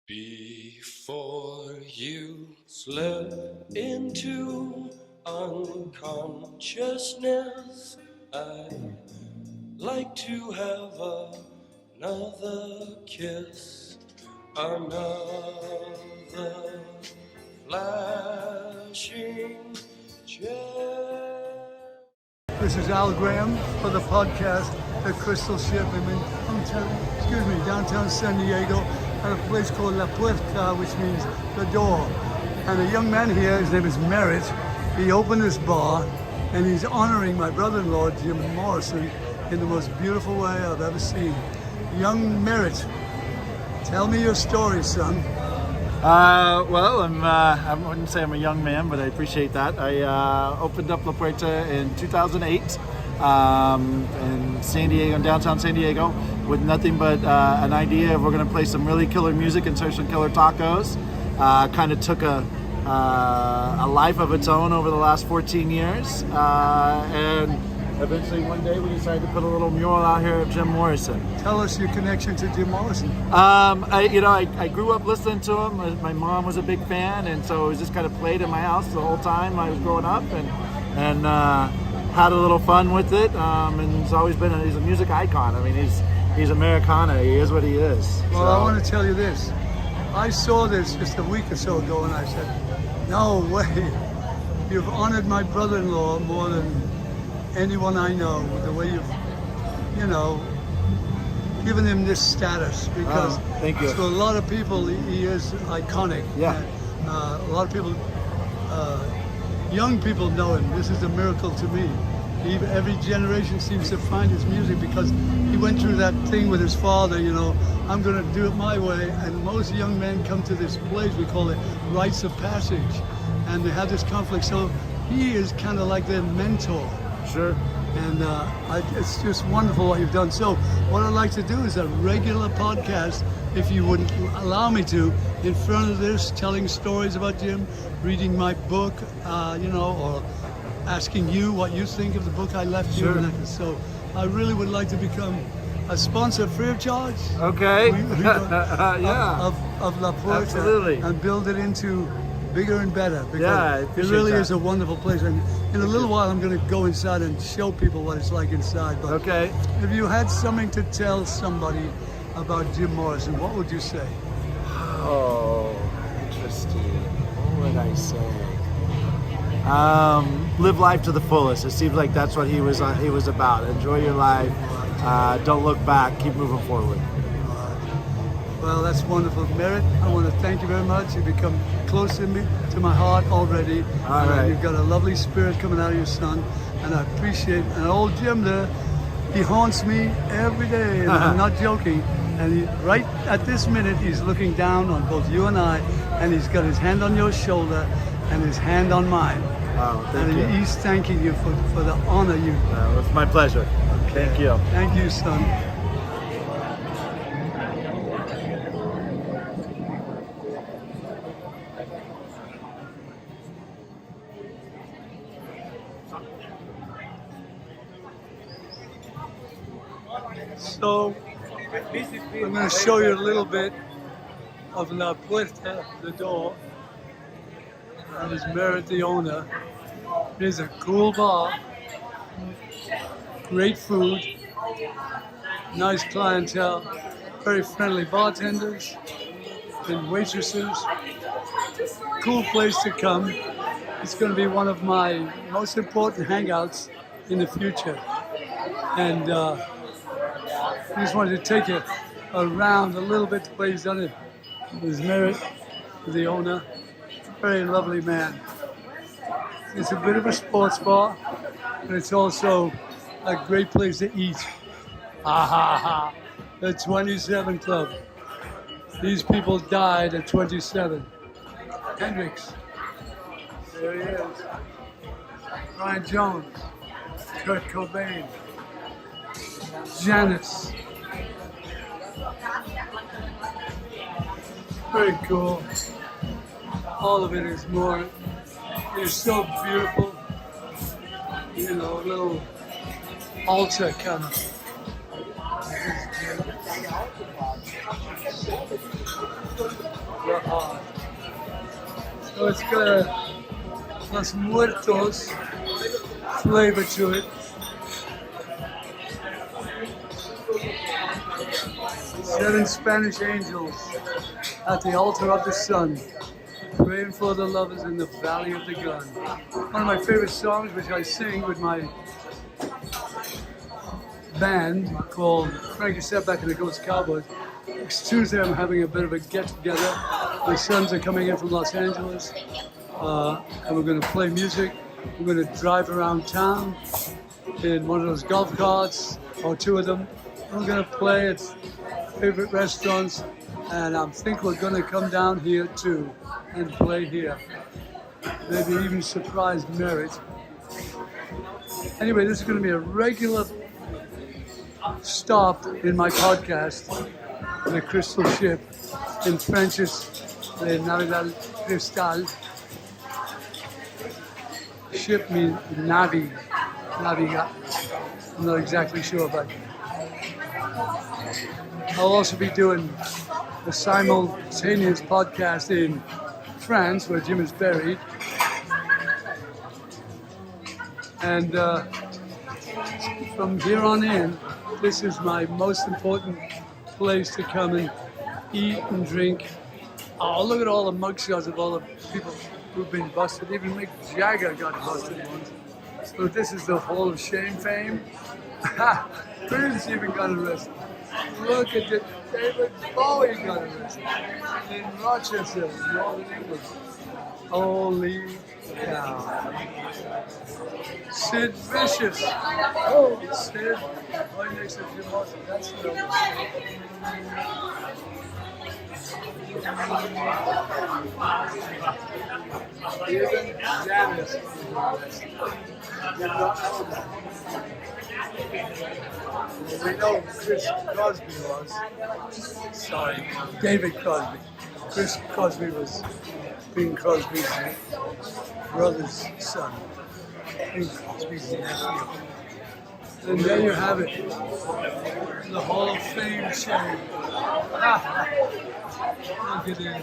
Before you slip into unconsciousness, I'd like to have another kiss, another flashing jet. This is Al Graham for the podcast, The Crystal Ship. I'm in downtown San Diego at a place called La Puerta, which means the door. And a young man here, his name is Merritt, he opened this bar and he's honoring my brother-in-law, Jim Morrison, in the most beautiful way I've ever seen. Young Merritt, tell me your story, son. Well, I wouldn't say I'm a young man, but I appreciate that. I opened up La Puerta in 2008 in San Diego, in downtown San Diego, with nothing but an idea of we're going to play some really killer music and serve some killer tacos. Kind of took a life of its own over the last 14 years, and eventually one day we decided to put a little mural out here of Jim Morrison. Tell us your connection to Jim Morrison. I grew up listening to him. My mom was a big fan, and so it was just kind of played in my house the whole time I was growing up, and had a little fun with it. And he's always been he's a music icon. I mean, he's Americana. He is what he is. Well, I want to tell you this. I saw this just a week or so ago, and I said, "No way! You've honored my brother-in-law more than anyone I know, with the way you've, given him this status." Because thank you. to a lot of people, he is iconic. Yeah. A lot of people, young people know him. This is a miracle to me. Every generation seems to find his music because he went through that thing with his father, I'm going to do it my way. And most young men come to this place, we call it rites of passage, and they have this conflict. So he is kind of like their mentor. Sure. And it's just wonderful what you've done. So what I'd like to do is a regular podcast, if you wouldn't allow me to, in front of this, telling stories about Jim, reading my book, or asking you what you think of the book I left you. Sure. So I really would like to become a sponsor free of charge. Okay. Yeah. Of La Puerta. Absolutely. And build it into bigger and better. Because I it appreciate really that. is a wonderful place. And in a little while, I'm going to go inside and show people what it's like inside. But Okay. if you had something to tell somebody about Jim Morrison, what would you say? Oh, interesting. What would I say? Live life to the fullest. It seems like that's what he was about. Enjoy your life. Don't look back. Keep moving forward. Well, that's wonderful. Merritt, I want to thank you very much. You've become close to me, to my heart already. All right. You've got a lovely spirit coming out of your son, and I appreciate. And old Jim there, he haunts me every day, and I'm not joking. And right at this minute, he's looking down on both you and I, and he's got his hand on your shoulder and his hand on mine. Oh, thank you. And he's thanking you for the honor you. It's my pleasure. Thank you. Thank you, son. So, I'm going to show you a little bit of La Puerta, the door. That is Merritt, the owner. It is a cool bar, great food, nice clientele, very friendly bartenders and waitresses. Cool place to come. It's going to be one of my most important hangouts in the future. And I just wanted to take it around a little bit the way he's done it. There's Merritt, the owner, very lovely man. It's a bit of a sports bar, but it's also a great place to eat. The 27 Club. These people died at 27. Hendrix. There he is. Brian Jones. Kurt Cobain. Janis. Very cool. All of it is more. It's so beautiful. A little altar kind of. hard. So it's got a Los Muertos flavor to it. 7 Spanish angels at the altar of the sun, praying for the lovers in the valley of the gun. One of my favorite songs, which I sing with my band called Frankie Setback and the Ghost Cowboys. Next Tuesday, I'm having a bit of a get-together. My sons are coming in from Los Angeles, and we're going to play music. We're going to drive around town in one of those golf carts, or 2 of them. We're going to play at favorite restaurants, and I think we're going to come down here too and play here. Maybe even surprise Merritt. Anyway, this is going to be a regular stop in my podcast, The Crystal Ship. In French, it's the Navidad Cristal. Ship means naviga. I'm not exactly sure, but I'll also be doing a simultaneous podcast in France, where Jim is buried. And from here on in, this is my most important place to come and eat and drink. Oh, look at all the mugshots of all the people who've been busted. Even Mick Jagger got busted once. So this is the Hall of Shame fame. Prince even got arrested. Look at it. David Bowie got arrested in Rochester, Northern England. Holy cow. Sid Vicious. Oh, Sid. Right next to Jim Morrison. That's the even Janice was arrested. Did not know that. We know Chris Crosby was. Sorry, David Crosby. Chris Crosby was Bing Crosby's brother's son. Bing Crosby's nephew. And there you have it. The Hall of Fame shame. Look at it.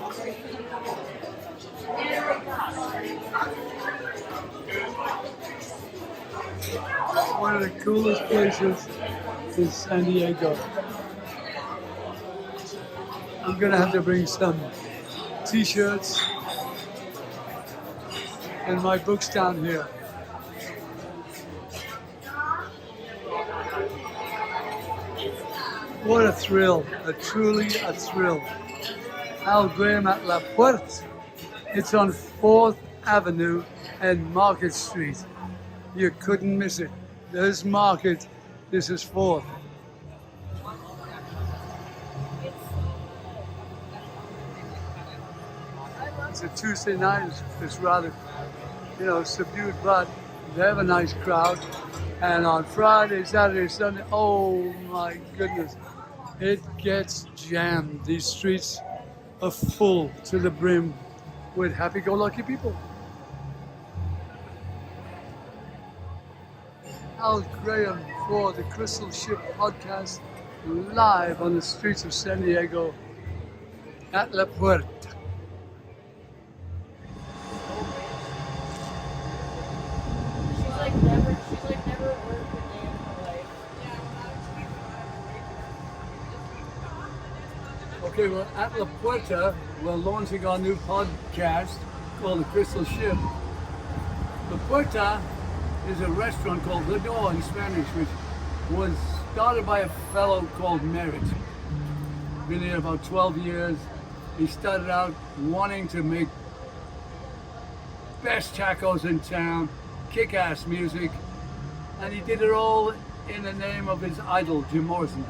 One of the coolest places is San Diego. I'm gonna have to bring some t-shirts and my books down here. What a thrill, truly a thrill. Al Graham at La Puerta. It's on 4th Avenue and Market Street. You couldn't miss it. There's Market, this is 4th. It's a Tuesday night, it's rather, subdued, but they have a nice crowd. And on Friday, Saturday, Sunday, oh my goodness, it gets jammed. These streets are full to the brim with happy-go-lucky people. Al Graham for the Crystal Ship podcast, live on the streets of San Diego at La Puerta. She's like never worked a day in her life. Okay, well, at La Puerta, we're launching our new podcast called The Crystal Ship. La Puerta is a restaurant called The Door in Spanish, which was started by a fellow called Merritt. Been here about 12 years. He started out wanting to make best tacos in town, kick-ass music, and he did it all in the name of his idol, Jim Morrison.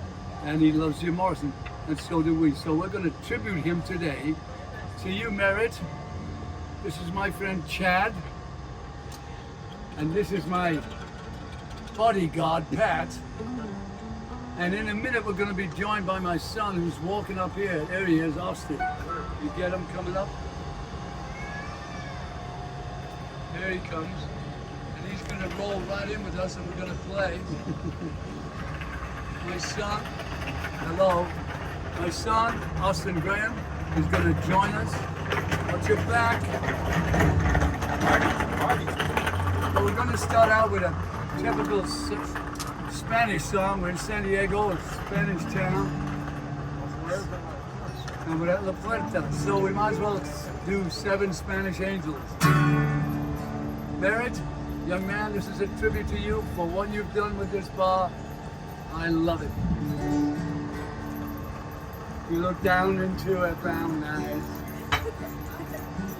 And he loves Jim Morrison, and so do we. So we're going to tribute him today to you, Merritt. This is my friend Chad. And this is my bodyguard, Pat. And in a minute, we're going to be joined by my son, who's walking up here. There he is, Austin. You get him coming up? There he comes. And he's going to roll right in with us, and we're going to play. My son, hello. My son, Austin Graham, is going to join us. Watch your back. But we're going to start out with a typical Spanish song. We're in San Diego, a Spanish town. And we're at La Puerta, so we might as well do 7 Spanish angels. Barrett, young man, this is a tribute to you for what you've done with this bar. I love it. You look down into her brown eyes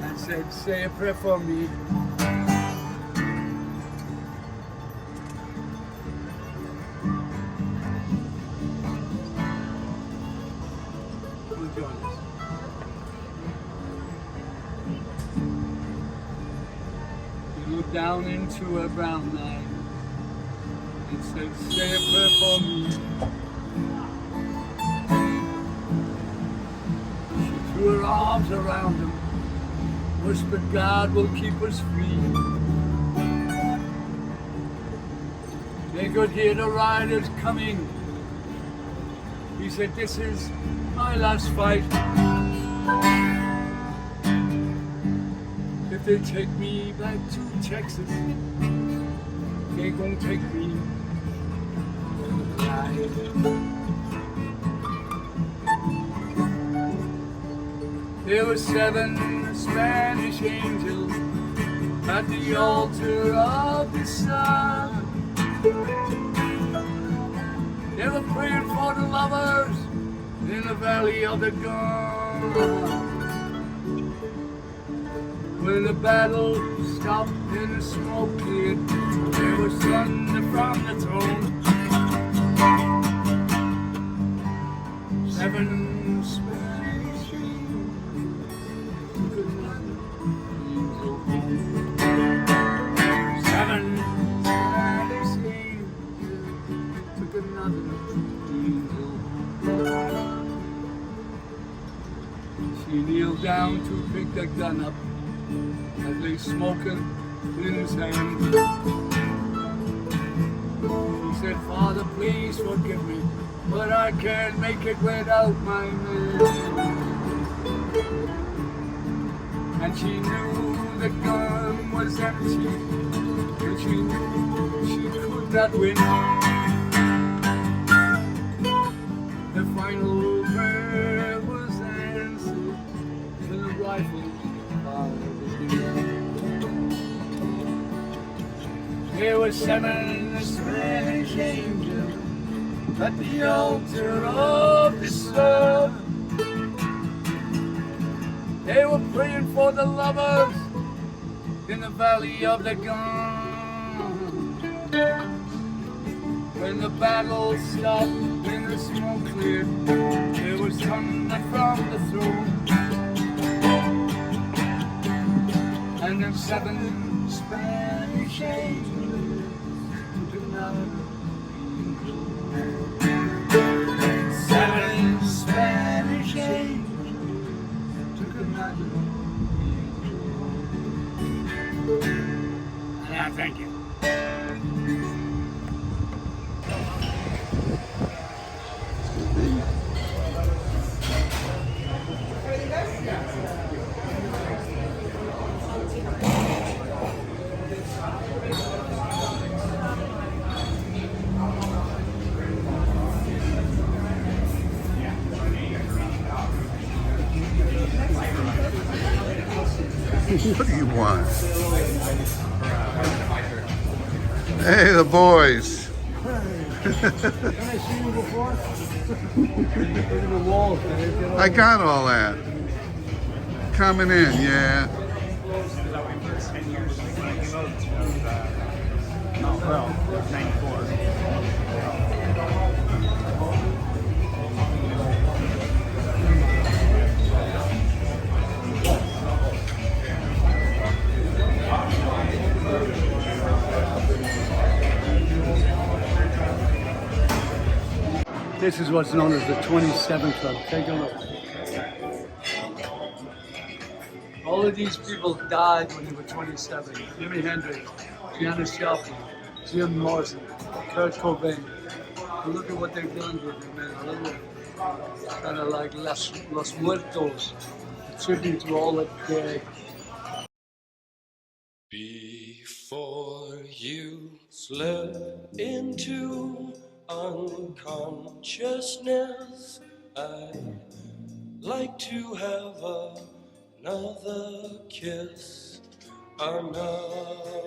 and said, say a prayer for me. We'll join us. You look down into her brown eyes and said, say a prayer for me. Threw her arms around him, whispered, God will keep us free. They could hear the riders coming. He said, this is my last fight. If they take me back to Texas, they gon' take me alive. There were 7 Spanish angels at the altar of the sun. They were praying for the lovers in the valley of the gun. When the battle stopped and the smoke cleared, there was thunder from the throne. 7 Spanish angels took another angel home. 7 Spanish angels took another angel home. She kneeled down to pick the gun up as lay smoking in his hand. She said, Father, please forgive me, but I can't make it without my man. And she knew the gun was empty, and she knew she could not win. The final prayer was answered, and the rifle fired again. There were 7 Spanish angels at the altar of the sun. They were praying for the lovers in the valley of the gun. When the battle stopped and the smoke cleared, there was thunder from the throne. And then 7 Spanish angels took another angel. 7 Spanish angels took another angel. And I thank you. What do you want? Hey, the boys. Can I see you before? Look at the walls. I got all that. Coming in, yeah. Well, 94. This is what's known as the 27 Club. Take a look. All of these people died when they were 27. Jimi Hendrix, Janis Joplin, Jim Morrison, Kurt Cobain. And look at what they've done with them, man. kind of like Los Muertos, a tribute to all the dead. Before you slip into unconsciousness, I'd like to have another kiss, another